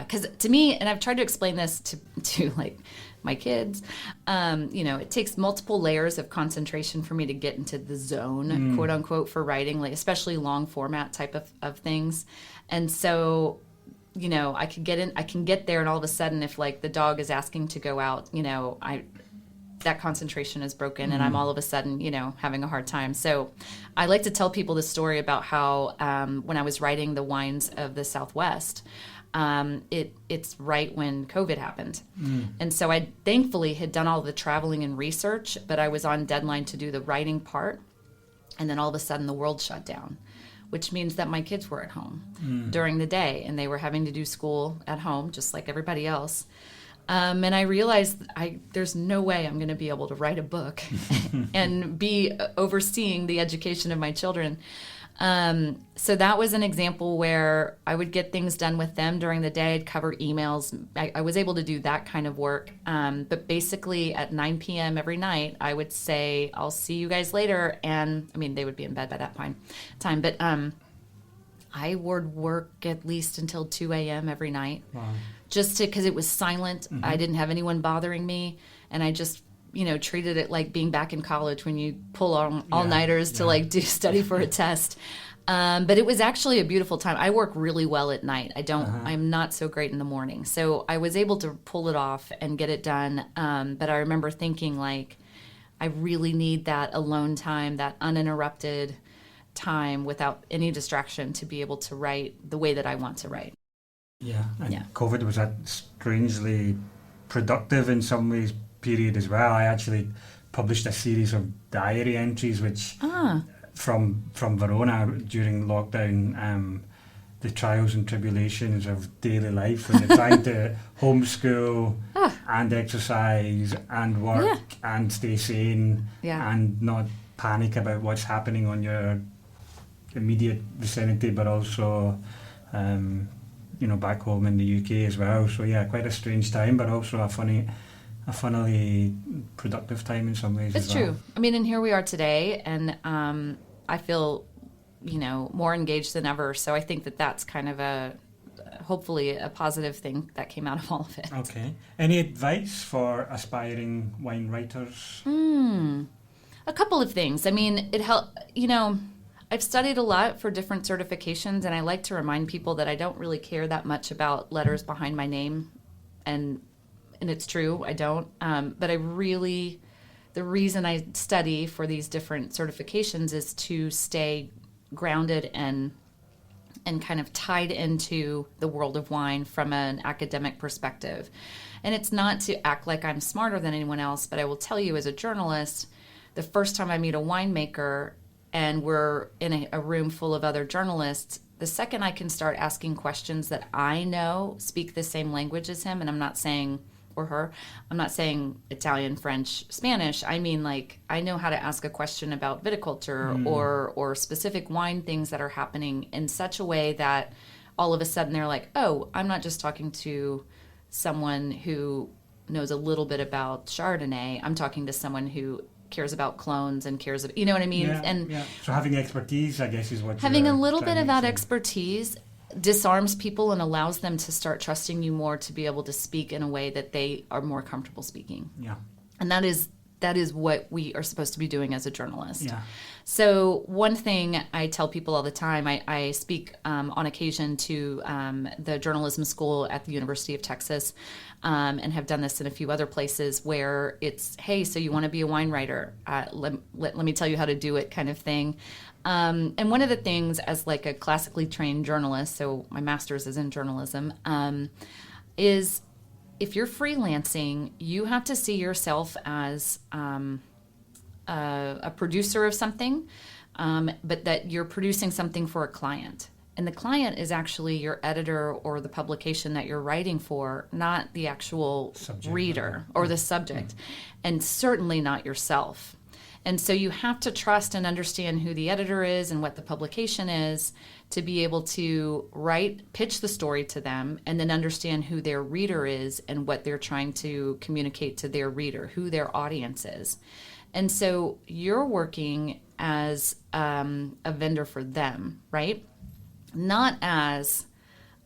because to me, and I've tried to explain this to like my kids, it takes multiple layers of concentration for me to get into the zone, quote unquote, for writing, like especially long format type of things. And so, I can get there, and all of a sudden, if like the dog is asking to go out, that concentration is broken, and I'm all of a sudden, having a hard time. So I like to tell people the story about how when I was writing the wines of the Southwest, it's right when COVID happened. And so I thankfully had done all the traveling and research, but I was on deadline to do the writing part. And then all of a sudden the world shut down, which means that my kids were at home during the day, and they were having to do school at home, just like everybody else. And I realized there's no way I'm going to be able to write a book and be overseeing the education of my children. So that was an example where I would get things done with them during the day. I'd cover emails. I was able to do that kind of work. But basically at 9 p.m. every night, I would say, I'll see you guys later. And I mean, they would be in bed by that time. But I would work at least until 2 a.m. every night. Wow. Just because it was silent. Mm-hmm. I didn't have anyone bothering me. And I just, treated it like being back in college when you pull all-nighters to do study for a test. But it was actually a beautiful time. I work really well at night. I'm not so great in the morning. So I was able to pull it off and get it done. But I remember thinking I really need that alone time, that uninterrupted time without any distraction to be able to write the way that I want to write. Yeah. And COVID was that strangely productive in some ways period as well. I actually published a series of diary entries which from Verona during lockdown, the trials and tribulations of daily life when you're trying to homeschool and exercise and work and stay sane and not panic about what's happening on your immediate vicinity, but also back home in the UK as well. So quite a strange time, but also a funnily productive time in some ways. It's as well. true. I mean, and here we are today, and I feel, more engaged than ever. So I think that that's kind of hopefully a positive thing that came out of all of it. Okay. Any advice for aspiring wine writers? A couple of things. I mean, it helped, I've studied a lot for different certifications, and I like to remind people that I don't really care that much about letters behind my name, and it's true, I don't. But the reason I study for these different certifications is to stay grounded and kind of tied into the world of wine from an academic perspective. And it's not to act like I'm smarter than anyone else, but I will tell you as a journalist, the first time I meet a winemaker and we're in a room full of other journalists, the second I can start asking questions that I know speak the same language as him, and I'm not saying, or her, I'm not saying Italian, French, Spanish. I mean, I know how to ask a question about viticulture or specific wine things that are happening in such a way that all of a sudden they're like, oh, I'm not just talking to someone who knows a little bit about Chardonnay. I'm talking to someone who cares about clones and cares about, you know what I mean? So having expertise, I guess, is what having a little bit of that expertise disarms people and allows them to start trusting you more to be able to speak in a way that they are more comfortable speaking. Yeah. And that is what we are supposed to be doing as a journalist. Yeah. So one thing I tell people all the time, I speak on occasion to the journalism school at the University of Texas, and have done this in a few other places where it's, hey, so you want to be a wine writer? Let me tell you how to do it, kind of thing. And one of the things as a classically trained journalist, so my master's is in journalism, is if you're freelancing, you have to see yourself as a producer of something, but that you're producing something for a client. And the client is actually your editor or the publication that you're writing for, not the actual reader or the subject, and certainly not yourself. And so you have to trust and understand who the editor is and what the publication is to be able to pitch the story to them, and then understand who their reader is and what they're trying to communicate to their reader, who their audience is. And so you're working as a vendor for them, right? Not as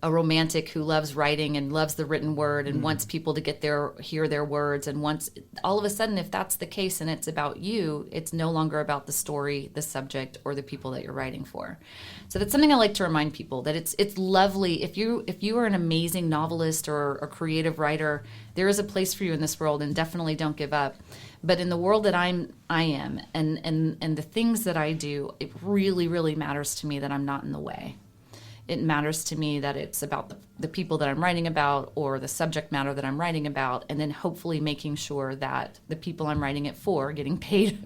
a romantic who loves writing and loves the written word and wants people to hear their words, and wants, all of a sudden, if that's the case and it's about you, it's no longer about the story, the subject, or the people that you're writing for. So that's something I like to remind people, that it's lovely if you are an amazing novelist or a creative writer, there is a place for you in this world, and definitely don't give up. But in the world that I am and the things that I do, it really, really matters to me that I'm not in the way. It matters to me that it's about the people that I'm writing about, or the subject matter that I'm writing about, and then hopefully making sure that the people I'm writing it for, getting paid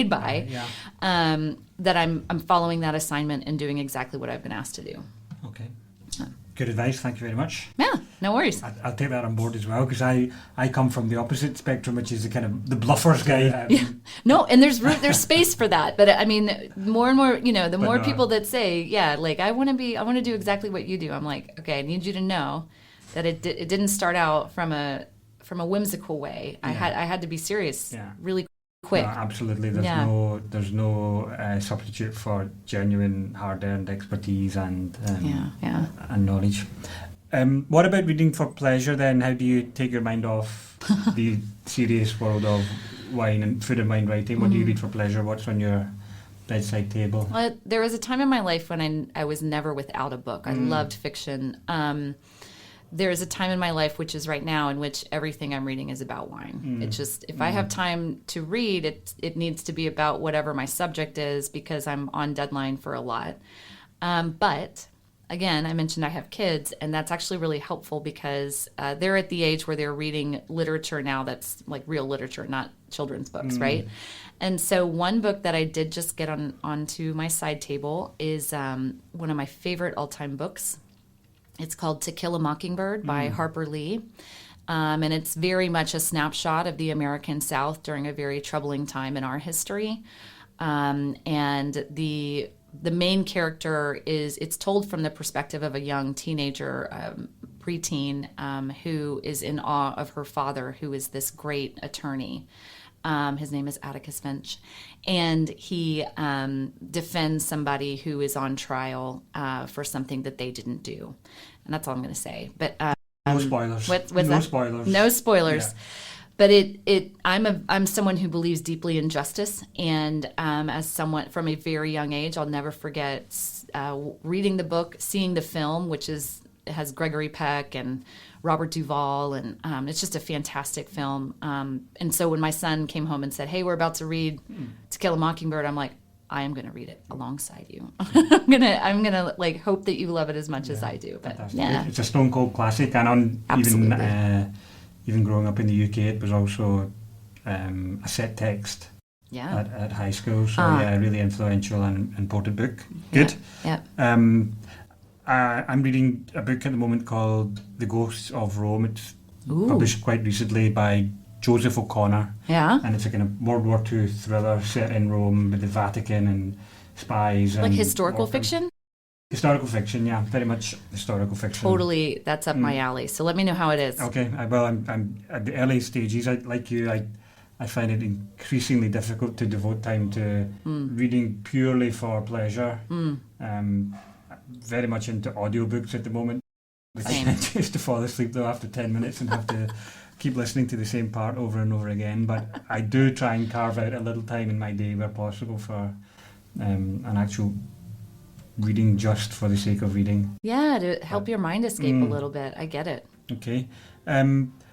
by, that I'm following that assignment and doing exactly what I've been asked to do. Okay. Good advice. Thank you very much. Yeah, no worries. I'll take that on board as well, because I come from the opposite spectrum, which is the kind of the bluffers guy. No, and there's space for that. But I mean, more and more, the more people that say, yeah, like I want to do exactly what you do. I'm like, okay, I need you to know that it didn't start out from a whimsical way. Yeah. I had to be serious, really quick. No, absolutely. There's no substitute for genuine hard-earned expertise and and knowledge. What about reading for pleasure then? How do you take your mind off the serious world of wine and food and wine writing? What do you read for pleasure? What's on your bedside table? Well, there was a time in my life when I was never without a book. I loved fiction. There is a time in my life, which is right now, in which everything I'm reading is about wine. It's just, if I have time to read, it needs to be about whatever my subject is, because I'm on deadline for a lot. But again, I mentioned I have kids, and that's actually really helpful, because they're at the age where they're reading literature now that's like real literature, not children's books, right? And so one book that I did just get onto my side table is one of my favorite all-time books. It's called To Kill a Mockingbird by Harper Lee. And it's very much a snapshot of the American South during a very troubling time in our history. And the main character it's told from the perspective of a young teenager, preteen, who is in awe of her father, who is this great attorney. His name is Atticus Finch, and he defends somebody who is on trial for something that they didn't do, and that's all I'm going to say. But no spoilers. What's no that? spoilers. No spoilers. Yeah. But I'm someone who believes deeply in justice, and as someone from a very young age, I'll never forget reading the book, seeing the film, which has Gregory Peck and Robert Duvall, and it's just a fantastic film. And so when my son came home and said, "Hey, we're about to read To Kill a Mockingbird," I'm like, I am going to read it alongside you. I'm gonna like hope that you love it as much as I do. But fantastic. yeah, It's a stone cold classic, and even growing up in the UK, it was also a set text at high school. So really influential and important book. Good. Yeah. I'm reading a book at the moment called The Ghosts of Rome. It's published quite recently by Joseph O'Connor. Yeah. And it's a kind of World War II thriller set in Rome with the Vatican and spies. Like and historical fiction? Historical fiction, yeah. Very much historical fiction. Totally. That's up my alley. So let me know how it is. Okay. I'm at the early stages. I find it increasingly difficult to devote time to reading purely for pleasure. Very much into audiobooks at the moment. Same. I used to fall asleep though after 10 minutes and have to keep listening to the same part over and over again. But I do try and carve out a little time in my day where possible for an actual reading just for the sake of reading. Yeah, to help your mind escape a little bit. I get it. Okay.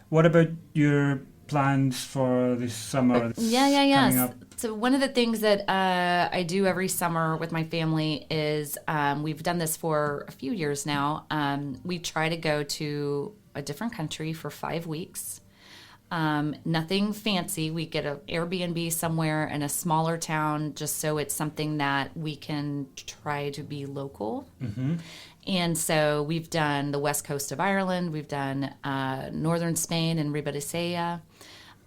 What about your plans for this summer? Coming up? So one of the things that I do every summer with my family is we've done this for a few years now. We try to go to a different country for 5 weeks. Nothing fancy. We get an Airbnb somewhere in a smaller town just so it's something that we can try to be local. And so we've done the west coast of Ireland. We've done northern Spain and Ribadesella.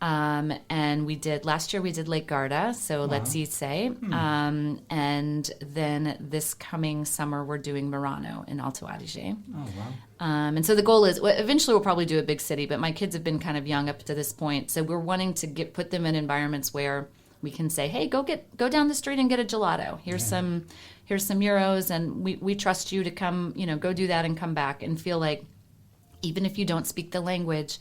And last year we did Lake Garda, so let's say. And then this coming summer we're doing Murano in Alto Adige. Oh, wow. And so the goal is, eventually we'll probably do a big city, but my kids have been kind of young up to this point, so we're wanting to put them in environments where we can say, hey, go down the street and get a gelato. Here's some euros, and we trust you to come, go do that and come back, and feel like even if you don't speak the language,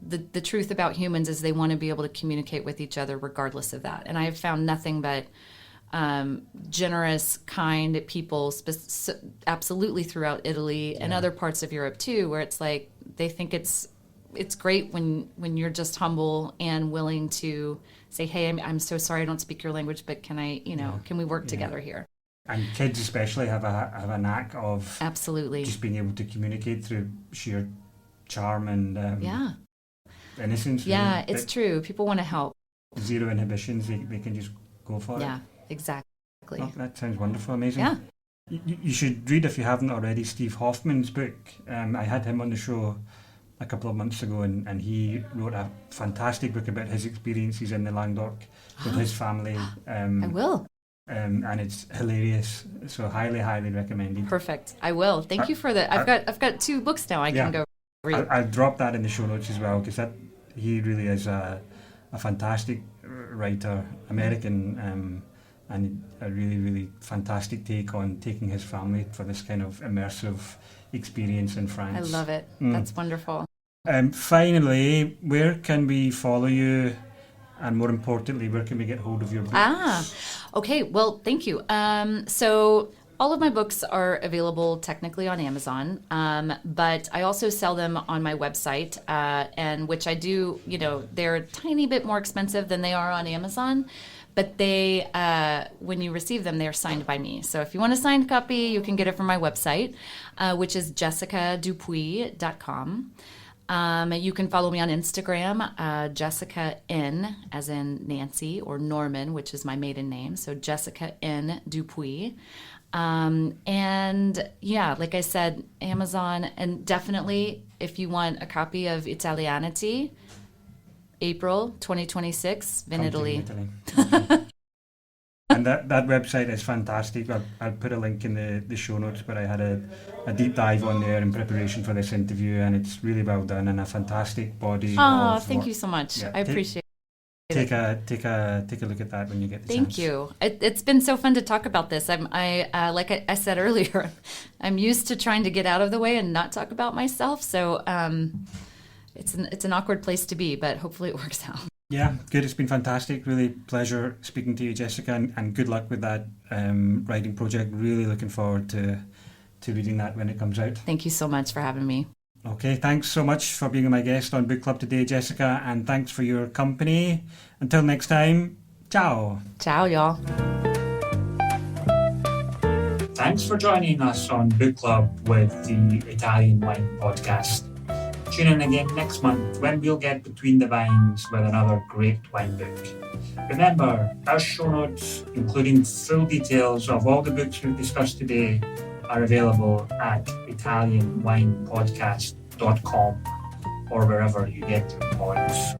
the truth about humans is they want to be able to communicate with each other regardless of that. And I have found nothing but generous, kind people, absolutely throughout Italy and other parts of Europe too, where it's like they think it's great when you're just humble and willing to say, hey, I'm so sorry I don't speak your language, but can I, can we work together here? And kids especially have a knack of absolutely just being able to communicate through sheer charm and innocence. Yeah, it's true. People want to help. Zero inhibitions. They can just go for it. Yeah, exactly. Oh, that sounds wonderful. Amazing. Yeah. You should read, if you haven't already, Steve Hoffmann's book. I had him on the show a couple of months ago, and he wrote a fantastic book about his experiences in the Languedoc with his family. I will. And it's hilarious, so highly recommended. Perfect. I will. Thank you for that. I've got 2 books now I can go read. I'll drop that in the show notes as well, because he really is a fantastic writer, American, and a really fantastic take on taking his family for this kind of immersive experience in France. I love it. That's wonderful. Finally, where can we follow you? And more importantly, where can we get hold of your books? Okay. Well, thank you. So all of my books are available technically on Amazon, but I also sell them on my website, and which I do, they're a tiny bit more expensive than they are on Amazon, but they, when you receive them, they're signed by me. So if you want a signed copy, you can get it from my website, which is jessicadupuy.com. You can follow me on Instagram, Jessica N, as in Nancy, or Norman, which is my maiden name. So Jessica N Dupuy. And yeah, like I said, Amazon, and definitely if you want a copy of Italianity, April 2026, in Italy. And that website is fantastic. I'll put a link in the show notes, but I had a deep dive on there in preparation for this interview, and it's really well done and a fantastic body. Oh, thank you so much. Yeah, I appreciate it. Take a look at that when you get the chance. Thank you. It's been so fun to talk about this. Like I said earlier, I'm used to trying to get out of the way and not talk about myself. So it's an awkward place to be, but hopefully it works out. Yeah, good. It's been fantastic. Really pleasure speaking to you, Jessica, and good luck with that writing project. Really looking forward to reading that when it comes out. Thank you so much for having me. Okay, thanks so much for being my guest on Book Club today, Jessica, and thanks for your company. Until next time, ciao. Ciao, y'all. Thanks for joining us on Book Club with the Italian Wine Podcast. Tune in again next month when we'll get between the vines with another great wine book. Remember, our show notes, including full details of all the books we've discussed today, are available at italianwinepodcast.com or wherever you get your pods.